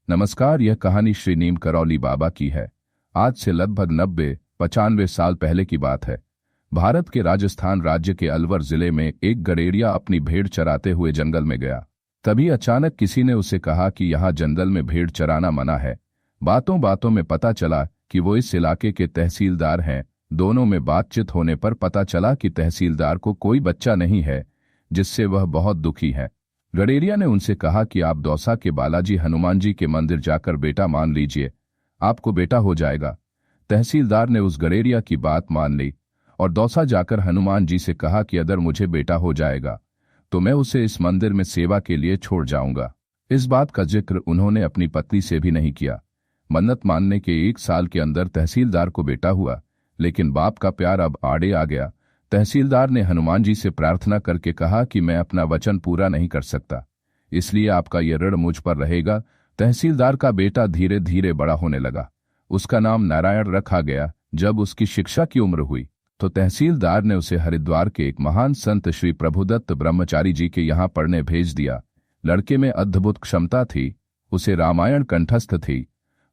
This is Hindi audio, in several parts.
नमस्कार। यह कहानी श्री नीम करौली बाबा की है। आज से लगभग 90-95 साल पहले की बात है। भारत के राजस्थान राज्य के अलवर जिले में एक गडेरिया अपनी भेड़ चराते हुए जंगल में गया। तभी अचानक किसी ने उसे कहा कि यहाँ जंगल में भेड़ चराना मना है। बातों बातों में पता चला कि वो इस इलाके के तहसीलदार हैं। दोनों में बातचीत होने पर पता चला कि तहसीलदार को कोई बच्चा नहीं है, जिससे वह बहुत दुखी है। गडेरिया ने उनसे कहा कि आप दौसा के बालाजी हनुमान जी के मंदिर जाकर बेटा मान लीजिए, आपको बेटा हो जाएगा। तहसीलदार ने उस गडेरिया की बात मान ली और दौसा जाकर हनुमान जी से कहा कि अगर मुझे बेटा हो जाएगा तो मैं उसे इस मंदिर में सेवा के लिए छोड़ जाऊंगा। इस बात का जिक्र उन्होंने अपनी पत्नी से भी नहीं किया। मन्नत मानने के 1 साल के अंदर तहसीलदार को बेटा हुआ, लेकिन बाप का प्यार अब आड़े आ गया। तहसीलदार ने हनुमान जी से प्रार्थना करके कहा कि मैं अपना वचन पूरा नहीं कर सकता, इसलिए आपका यह ऋण मुझ पर रहेगा। तहसीलदार का बेटा धीरे धीरे बड़ा होने लगा। उसका नाम नारायण रखा गया। जब उसकी शिक्षा की उम्र हुई तो तहसीलदार ने उसे हरिद्वार के एक महान संत श्री प्रभुदत्त ब्रह्मचारी जी के यहाँ पढ़ने भेज दिया। लड़के में अद्भुत क्षमता थी, उसे रामायण कंठस्थ थी।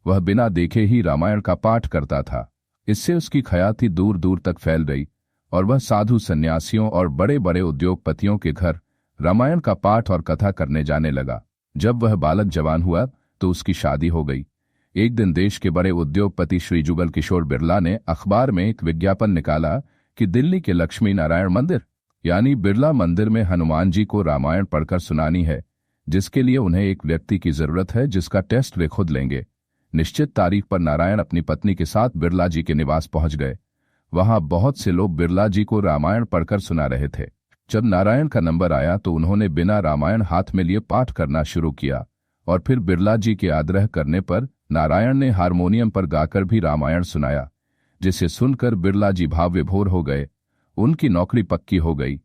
वह बिना देखे ही रामायण का पाठ करता था। इससे उसकी ख्याति दूर दूर तक फैल गई और वह साधु सन्यासियों और बड़े बड़े उद्योगपतियों के घर रामायण का पाठ और कथा करने जाने लगा। जब वह बालक जवान हुआ तो उसकी शादी हो गई। एक दिन देश के बड़े उद्योगपति श्री जुगल किशोर बिरला ने अखबार में एक विज्ञापन निकाला कि दिल्ली के लक्ष्मी नारायण मंदिर यानी बिरला मंदिर में हनुमान जी को रामायण पढ़कर सुनानी है, जिसके लिए उन्हें एक व्यक्ति की जरूरत है जिसका टेस्ट वे खुद लेंगे। निश्चित तारीख पर नारायण अपनी पत्नी के साथ बिरला जी के निवास पहुंच गए। वहां बहुत से लोग बिरला जी को रामायण पढ़कर सुना रहे थे। जब नारायण का नंबर आया तो उन्होंने बिना रामायण हाथ में लिए पाठ करना शुरू किया और फिर बिरला जी के आग्रह करने पर नारायण ने हारमोनियम पर गाकर भी रामायण सुनाया, जिसे सुनकर बिरला जी भाव विभोर हो गए। उनकी नौकरी पक्की हो गई।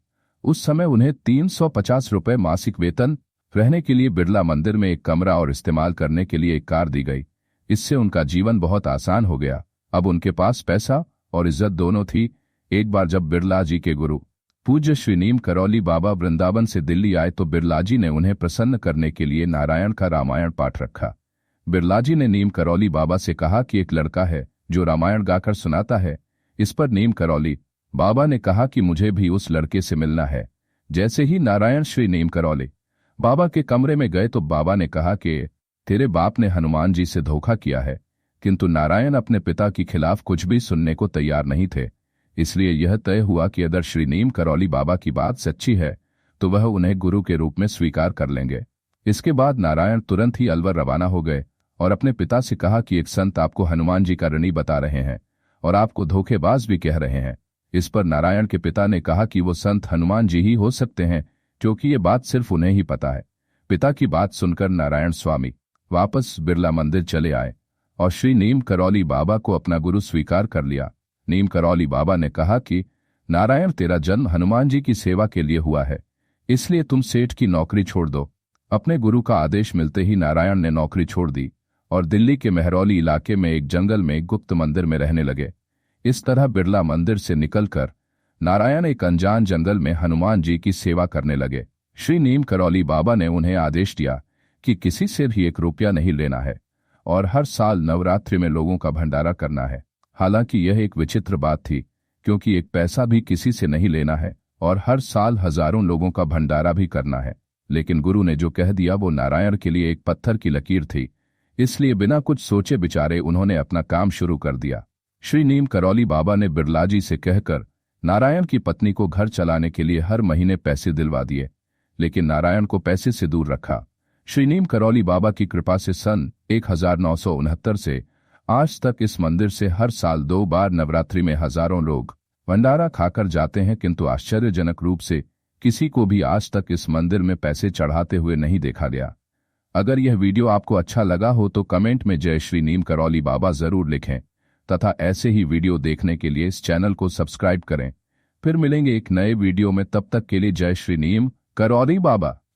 उस समय उन्हें 350 रुपये मासिक वेतन, रहने के लिए बिरला मंदिर में एक कमरा और इस्तेमाल करने के लिए एक कार दी गई। इससे उनका जीवन बहुत आसान हो गया। अब उनके पास पैसा और इज्जत दोनों थी। एक बार जब बिरला जी के गुरु पूज्य श्री नीम करौली बाबा वृंदावन से दिल्ली आए तो बिरला जी ने उन्हें प्रसन्न करने के लिए नारायण का रामायण पाठ रखा। बिरला जी ने नीम करौली बाबा से कहा कि एक लड़का है जो रामायण गाकर सुनाता है। इस पर नीम करौली बाबा ने कहा कि मुझे भी उस लड़के से मिलना है। जैसे ही नारायण श्री नीम करौली बाबा के कमरे में गए तो बाबा ने कहा कि तेरे बाप ने हनुमान जी से धोखा किया है। किंतु नारायण अपने पिता के खिलाफ कुछ भी सुनने को तैयार नहीं थे। इसलिए यह तय हुआ कि अगर श्री नीम करौली बाबा की बात सच्ची है तो वह उन्हें गुरु के रूप में स्वीकार कर लेंगे। इसके बाद नारायण तुरंत ही अलवर रवाना हो गए और अपने पिता से कहा कि एक संत आपको हनुमान जी का ऋणी बता रहे हैं और आपको धोखेबाज भी कह रहे हैं। इस पर नारायण के पिता ने कहा कि वो संत हनुमान जी ही हो सकते हैं, क्योंकि ये बात सिर्फ उन्हें ही पता है। पिता की बात सुनकर नारायण स्वामी वापस बिरला मंदिर चले आए और श्री नीम करौली बाबा को अपना गुरु स्वीकार कर लिया। नीम करौली बाबा ने कहा कि नारायण, तेरा जन्म हनुमान जी की सेवा के लिए हुआ है, इसलिए तुम सेठ की नौकरी छोड़ दो। अपने गुरु का आदेश मिलते ही नारायण ने नौकरी छोड़ दी और दिल्ली के मेहरौली इलाके में एक जंगल में गुप्त मंदिर में रहने लगे। इस तरह बिरला मंदिर से निकलकर नारायण एक अनजान जंगल में हनुमान जी की सेवा करने लगे। श्री नीम करौली बाबा ने उन्हें आदेश दिया कि किसी से भी 1 रुपया नहीं लेना है और हर साल नवरात्रि में लोगों का भंडारा करना है। हालांकि यह एक विचित्र बात थी, क्योंकि 1 पैसा भी किसी से नहीं लेना है और हर साल हजारों लोगों का भंडारा भी करना है। लेकिन गुरु ने जो कह दिया वो नारायण के लिए एक पत्थर की लकीर थी। इसलिए बिना कुछ सोचे विचारे उन्होंने अपना काम शुरू कर दिया। श्री नीम करौली बाबा ने बिरला जी से कहकर नारायण की पत्नी को घर चलाने के लिए हर महीने पैसे दिलवा दिए, लेकिन नारायण को पैसे से दूर रखा। श्री नीम करौली बाबा की कृपा से सन 1969 से आज तक इस मंदिर से हर साल 2 बार नवरात्रि में हजारों लोग भंडारा खाकर जाते हैं, किंतु आश्चर्यजनक रूप से किसी को भी आज तक इस मंदिर में पैसे चढ़ाते हुए नहीं देखा गया। अगर यह वीडियो आपको अच्छा लगा हो तो कमेंट में जय श्री नीम करौली बाबा जरूर लिखें तथा ऐसे ही वीडियो देखने के लिए इस चैनल को सब्सक्राइब करें। फिर मिलेंगे एक नए वीडियो में, तब तक के लिए जय श्री नीम करौली बाबा।